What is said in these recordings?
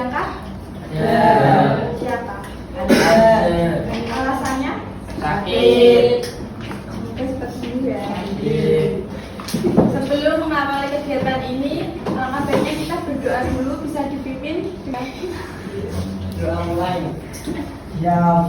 bidangkah? Ada. Siapa? Ada. Alasannya? Sakit. Mungkin seperti itu ya. Iya. Sebelum mengawali kegiatan ini, alangkah baiknya kita berdoa dulu. Bisa dipimpin dengan Doa mulai. Ya,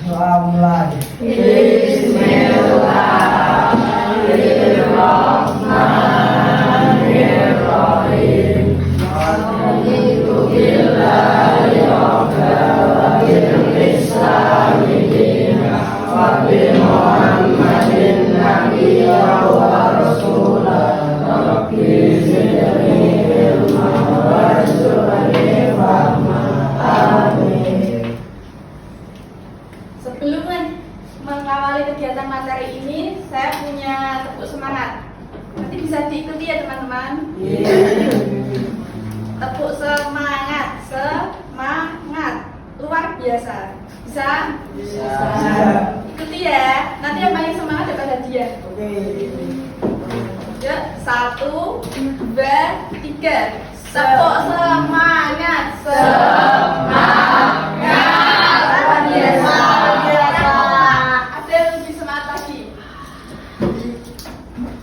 doa mulai. Bismillahirrahmanirrahim. Raditu billahi rabban bil Islami dinan wa bi Muhammadin nabiyyan wa rasulan. Rabbi zidni ilman warzuqni fahman. Amin. Sebelum mengawali kegiatan materi ini, saya punya tepuk semangat. Nanti bisa diikuti ya teman-teman. Tepuk semangat, semangat, luar biasa. Bisa? Bisa. Ikuti ya. Nanti yang paling semangat daripada dia. Oke. Yuk, 1, 2, 3. Tepuk semangat, semangat, luar biasa. Ada yang lebih semangat lagi.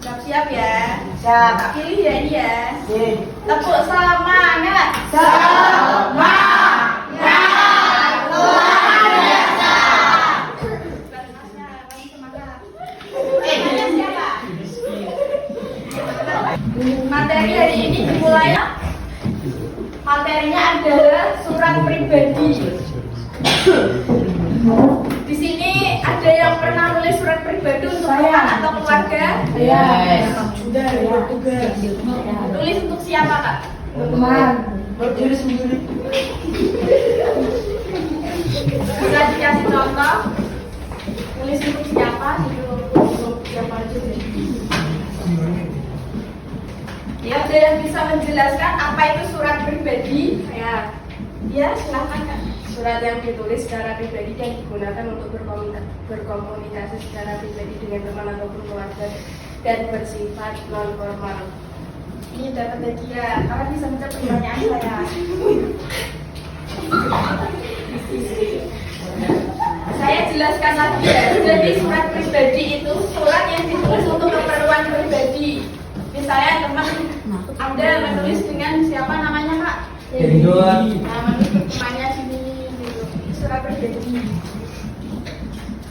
Siap-siap ya. Siap. Tak pilih ya ini ya. Oke. Tepuk semangat, luar biasa. Semangat. Siapa? Materi hari ini dimulai. Materinya adalah surat pribadi. Di sini ada yang pernah nulis surat pribadi untuk teman atau keluarga? Yes. Sudah, ya, tugas. Tulis untuk siapa, Kak? Teman, berdiri sendiri. Bisa dikasih contoh? Tulis untuk siapa? Untuk siapa aja deh. Ya, ada yang bisa menjelaskan apa itu surat pribadi? Ya, silahkan Kak. Surat yang ditulis secara pribadi dan digunakan untuk berkomunikasi secara pribadi dengan teman ataupun keluarga dan bersifat non formal. Ini dapat hadiah. Kalian bisa menjawab pertanyaan saya. Saya jelaskan lagi ya. Jadi surat pribadi itu surat yang ditulis untuk keperluan pribadi. Misalnya teman Anda menulis dengan siapa namanya Kak? Hendon. Namanya sini gitu. Surat pribadi.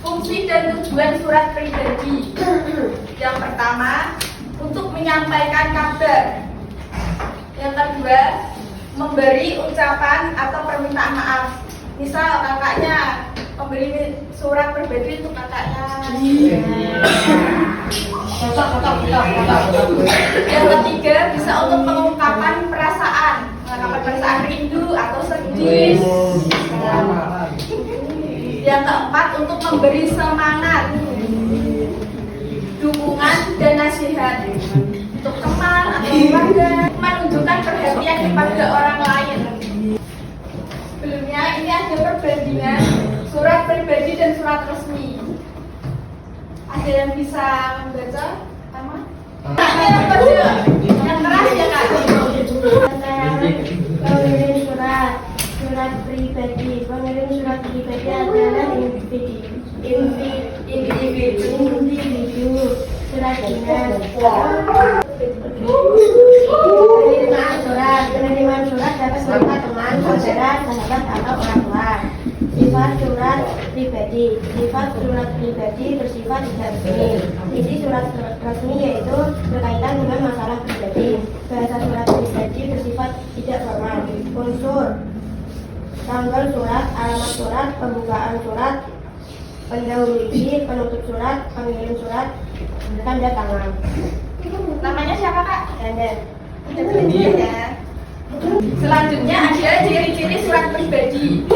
Fungsi dan tujuan surat pribadi. Yang pertama, untuk menyampaikan kabar. Yang kedua, memberi ucapan atau permintaan maaf. Misal kakaknya memberi surat pribadi untuk kakaknya. Yang ketiga, bisa untuk pengungkapan perasaan, mengungkapkan perasaan rindu atau sedih. Yang keempat, untuk memberi semangat, dukungan dan nasihat untuk teman atau keluarga, menunjukkan perhatian kepada orang lain. Sebelumnya ini ada perbandingan surat pribadi dan surat resmi. Ada yang bisa membaca? Sama? Yang keras ya Kak. Pengirim surat pribadi. Pengirim surat pribadi adalah individu surat dinas. Penerimaan surat dapat berupa teman, saudara, sahabat atau orang tua. Sifat surat pribadi. Sifat surat pribadi bersifat tidak resmi. Isi surat resmi yaitu berkaitan dengan masalah pribadi. Bahasa surat pribadi bersifat tidak formal. Unsur: tanggal surat, alamat surat, pembukaan surat, pendahulu isi, penutup surat, pengirim surat, tanda tangan. Namanya siapa Kak? Tanda. Ya. Selanjutnya ada ciri-ciri surat pribadi.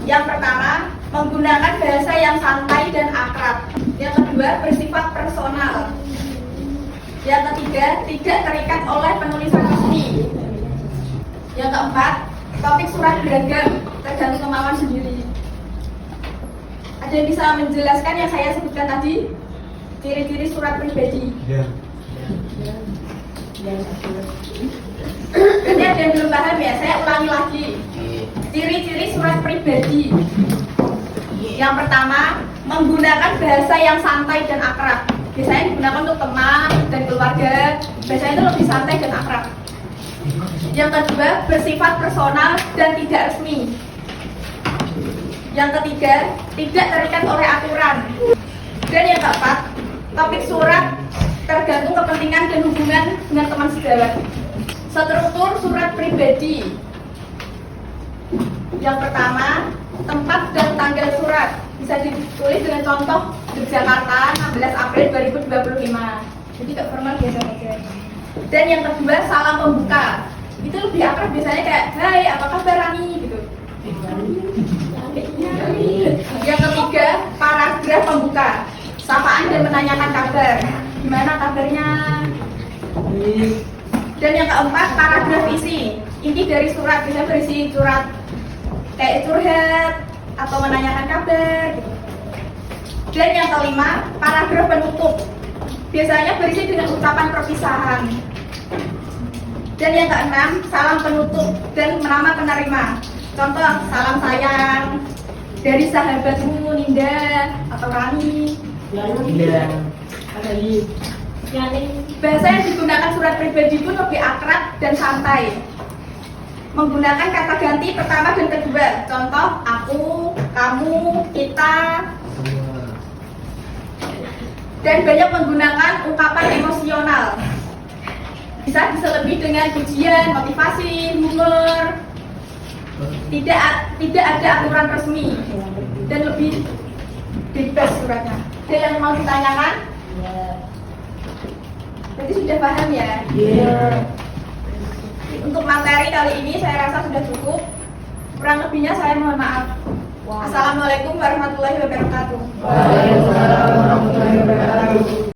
Yang pertama, menggunakan bahasa yang santai dan akrab. Yang kedua, bersifat personal. Yang ketiga, tidak terikat oleh penulisan resmi. Yang keempat, topik surat beragam, tergantung kemauan sendiri. Ada yang bisa menjelaskan yang saya sebutkan tadi? Ciri-ciri surat pribadi. Berarti ada yang belum paham ya, saya ulangi lagi. Ciri-ciri surat pribadi. Yang pertama, menggunakan bahasa yang santai dan akrab. Biasanya digunakan untuk teman dan keluarga. Biasanya itu lebih santai dan akrab. Yang kedua, bersifat personal dan tidak resmi. Yang ketiga, tidak terikat oleh aturan. Dan yang keempat, topik surat tergantung kepentingan dan hubungan dengan teman sejawat. Struktur surat pribadi. Yang pertama, tempat dan tanggal surat. Bisa ditulis dengan contoh Yogyakarta 16 April 2025. Jadi tidak formal, biasa saja. Dan yang kedua, salam pembuka. Itu lebih akrab biasanya kayak, hai, apa kabar Rani? Gitu. Yang ketiga, paragraf pembuka. Sapaan dan menanyakan kabar. Gimana kabarnya? Dan yang keempat, paragraf isi. Inti dari surat, bisa berisi surat kayak curhat atau menanyakan kabar gitu. Dan yang kelima, paragraf penutup. Biasanya berisi dengan ucapan perpisahan. Dan yang keenam, salam penutup dan nama penerima. Contoh, salam sayang dari sahabatmu Ninda atau Rani. Bahasa yang digunakan surat pribadi pun lebih akrab dan santai. Menggunakan kata ganti pertama dan kedua. Contoh, aku, kamu, kita. Dan banyak menggunakan ungkapan emosional. Bisa lebih dengan pujian, motivasi, humor. Tidak ada aturan resmi dan lebih bebas suratnya. Ada yang mau ditanyakan? Berarti sudah paham ya? Untuk materi kali ini saya rasa sudah cukup. Kurang lebihnya saya mohon maaf. Assalamualaikum warahmatullahi wabarakatuh. Waalaikumsalam warahmatullahi wabarakatuh.